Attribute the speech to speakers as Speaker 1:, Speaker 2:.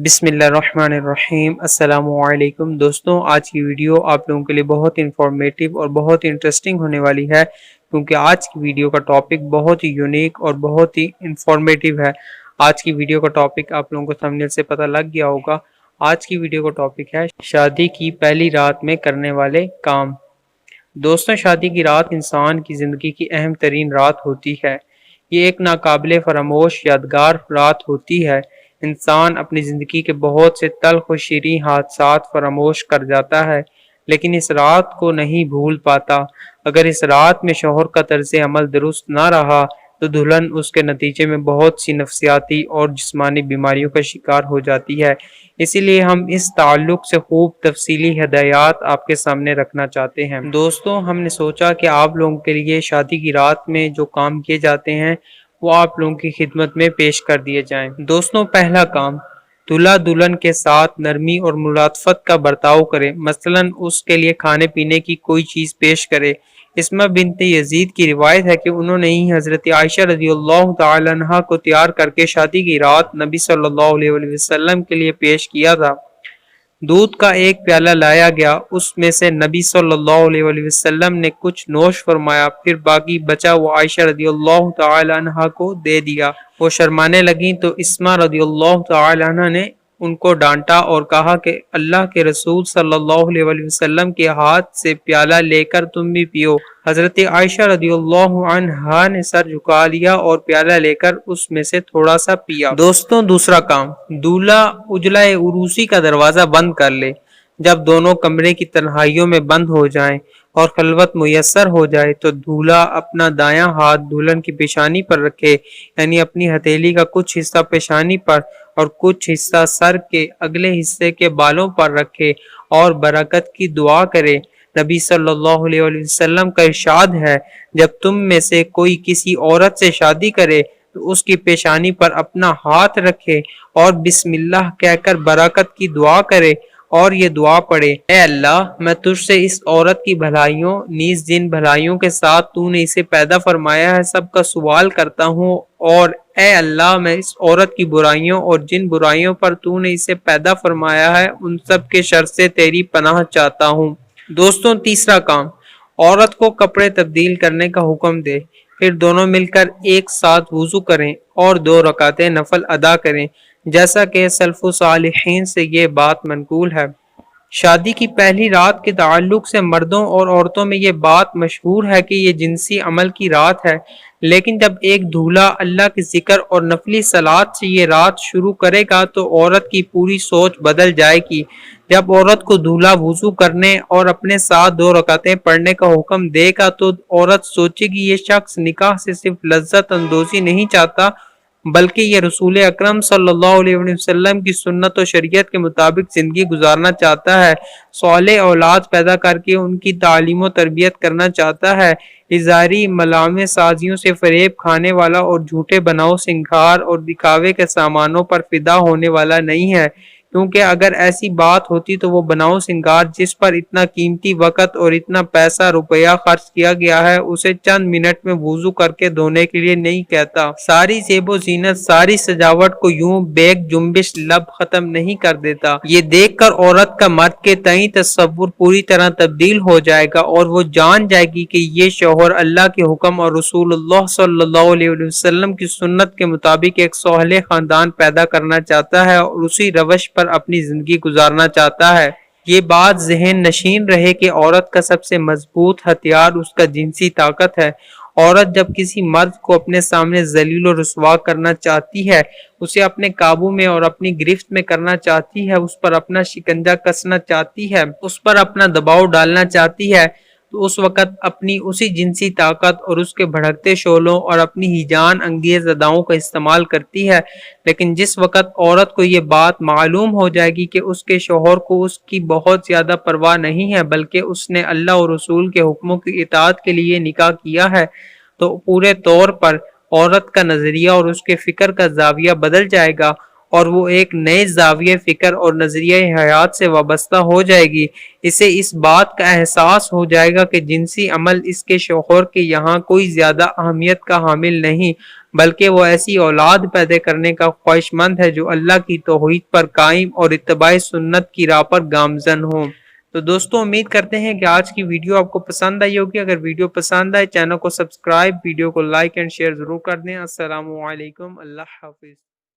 Speaker 1: بسم اللہ الرحمن الرحیم۔ السلام علیکم دوستوں، آج کی ویڈیو آپ لوگوں کے لیے بہت انفارمیٹیو اور بہت انٹرسٹنگ ہونے والی ہے، کیونکہ آج کی ویڈیو کا ٹاپک بہت ہی یونیک اور بہت ہی انفارمیٹیو ہے۔ آج کی ویڈیو کا ٹاپک آپ لوگوں کو تھمبنیل سے پتہ لگ گیا ہوگا۔ آج کی ویڈیو کا ٹاپک ہے شادی کی پہلی رات میں کرنے والے کام۔ دوستوں، شادی کی رات انسان کی زندگی کی اہم ترین رات ہوتی ہے۔ یہ ایک ناقابل فراموش یادگار رات ہوتی ہے۔ انسان اپنی زندگی کے بہت سے تلخ و شیریں حادثات فراموش کر جاتا ہے، لیکن اس رات کو نہیں بھول پاتا۔ اگر اس رات میں شوہر کا طرز عمل درست نہ رہا تو دلہن اس کے نتیجے میں بہت سی نفسیاتی اور جسمانی بیماریوں کا شکار ہو جاتی ہے۔ اسی لیے ہم اس تعلق سے خوب تفصیلی ہدایات آپ کے سامنے رکھنا چاہتے ہیں۔ دوستوں، ہم نے سوچا کہ آپ لوگوں کے لیے شادی کی رات میں جو کام کیے جاتے ہیں وہ آپ لوگوں کی خدمت میں پیش کر دیے جائیں۔ دوستوں، پہلا کام، دلہا دلہن کے ساتھ نرمی اور ملاطفت کا برتاؤ کرے، مثلاً اس کے لیے کھانے پینے کی کوئی چیز پیش کرے۔ اسمہ بنت یزید کی روایت ہے کہ انہوں نے ہی حضرت عائشہ رضی اللہ تعالی عنہا کو تیار کر کے شادی کی رات نبی صلی اللہ علیہ وسلم کے لیے پیش کیا تھا۔ دودھ کا ایک پیالہ لایا گیا، اس میں سے نبی صلی اللہ علیہ وسلم نے کچھ نوش فرمایا، پھر باقی بچا وہ عائشہ رضی اللہ تعالی عنہا کو دے دیا۔ وہ شرمانے لگیں تو اسمہ رضی اللہ تعالی عنہ نے ان کو ڈانٹا اور کہا کہ اللہ کے رسول صلی اللہ علیہ وسلم کے ہاتھ سے پیالہ لے کر تم بھی پیو۔ حضرت عائشہ رضی اللہ عنہا نے سر جھکا لیا اور پیالہ لے کر اس میں سے تھوڑا سا پیا۔ دوستوں، دوسرا کام، دولہا اجلہ عروسی کا دروازہ بند کر لے۔ جب دونوں کمرے کی تنہائیوں میں بند ہو جائیں اور خلوت میسر ہو جائے تو دولہا اپنا دایاں ہاتھ دلہن کی پیشانی پر رکھے، یعنی اپنی ہتھیلی کا کچھ حصہ پیشانی پر اور کچھ حصہ سر کے اگلے حصے کے بالوں پر رکھے اور برکت کی دعا کرے۔ نبی صلی اللہ علیہ وسلم کا ارشاد ہے، جب تم میں سے کوئی کسی عورت سے شادی کرے تو اس کی پیشانی پر اپنا ہاتھ رکھے اور بسم اللہ کہہ کر برکت کی دعا کرے اور یہ دعا پڑھے، اے اللہ، میں تجھ سے اس عورت کی بھلائیوں نیز جن بھلائیوں کے ساتھ تو نے اسے پیدا فرمایا ہے سب کا سوال کرتا ہوں، اور اے اللہ، میں اس عورت کی برائیوں اور جن برائیوں پر تو نے اسے پیدا فرمایا ہے ان سب کے شر سے تیری پناہ چاہتا ہوں۔ دوستوں، تیسرا کام، عورت کو کپڑے تبدیل کرنے کا حکم دے، پھر دونوں مل کر ایک ساتھ وضو کریں اور 2 رکعتیں نفل ادا کریں، جیسا کہ سلف و صالحین سے یہ بات منقول ہے۔ شادی کی پہلی رات کے تعلق سے مردوں اور عورتوں میں یہ بات مشہور ہے کہ یہ جنسی عمل کی رات ہے، لیکن جب ایک دولہا اللہ کے ذکر اور نفلی صلات سے یہ رات شروع کرے گا تو عورت کی پوری سوچ بدل جائے گی۔ جب عورت کو دولہا وضو کرنے اور اپنے ساتھ 2 رکعتیں پڑھنے کا حکم دے گا تو عورت سوچے گی یہ شخص نکاح سے صرف لذت اندوزی نہیں چاہتا بلکہ یہ رسول اکرم صلی اللہ علیہ وسلم کی سنت و شریعت کے مطابق زندگی گزارنا چاہتا ہے، صالح اولاد پیدا کر کے ان کی تعلیم و تربیت کرنا چاہتا ہے، اظہاری ملامح سازیوں سے فریب کھانے والا اور جھوٹے بناؤ سنگھار اور دکھاوے کے سامانوں پر فدا ہونے والا نہیں ہے، کیونکہ اگر ایسی بات ہوتی تو وہ بناؤ سنگھار جس پر اتنا قیمتی وقت اور اتنا پیسہ روپیہ خرچ کیا گیا ہے اسے چند منٹ میں وضو کر کے دھونے کے لیے نہیں کہتا۔ ساری زیب و زینت، ساری سجاوٹ کو یوں بیک جنبش لب ختم نہیں کر دیتا۔ یہ دیکھ کر عورت کا مرد کے تئیں تصور پوری طرح تبدیل ہو جائے گا اور وہ جان جائے گی کہ یہ شوہر اللہ کے حکم اور رسول اللہ صلی اللہ علیہ وسلم کی سنت کے مطابق ایک صالح خاندان پیدا کرنا چاہتا ہے اور اسی روش پر اپنی زندگی گزارنا چاہتا ہے۔ یہ بات ذہن نشین رہے کہ عورت کا سب سے مضبوط ہتھیار اس کا جنسی طاقت ہے۔ عورت جب کسی مرد کو اپنے سامنے ذلیل و رسوا کرنا چاہتی ہے، اسے اپنے قابو میں اور اپنی گرفت میں کرنا چاہتی ہے، اس پر اپنا شکنجہ کسنا چاہتی ہے، اس پر اپنا دباؤ ڈالنا چاہتی ہے، تو اس وقت اپنی اسی جنسی طاقت اور اس کے بھڑکتے شعلوں اور اپنی ہیجان انگیز اداؤں کا استعمال کرتی ہے۔ لیکن جس وقت عورت کو یہ بات معلوم ہو جائے گی کہ اس کے شوہر کو اس کی بہت زیادہ پرواہ نہیں ہے بلکہ اس نے اللہ اور رسول کے حکموں کی اطاعت کے لیے نکاح کیا ہے، تو پورے طور پر عورت کا نظریہ اور اس کے فکر کا زاویہ بدل جائے گا اور وہ ایک نئے زاویہ فکر اور نظریہ حیات سے وابستہ ہو جائے گی۔ اسے اس بات کا احساس ہو جائے گا کہ جنسی عمل اس کے شوہر کے یہاں کوئی زیادہ اہمیت کا حامل نہیں، بلکہ وہ ایسی اولاد پیدا کرنے کا خواہش مند ہے جو اللہ کی توحید پر قائم اور اتباع سنت کی راہ پر گامزن ہو۔ تو دوستوں امید کرتے ہیں کہ آج کی ویڈیو آپ کو پسند آئی ہوگی۔ اگر ویڈیو پسند آئے چینل کو سبسکرائب، ویڈیو کو لائک اینڈ شیئر ضرور کر دیں۔ السلام علیکم، اللہ حافظ۔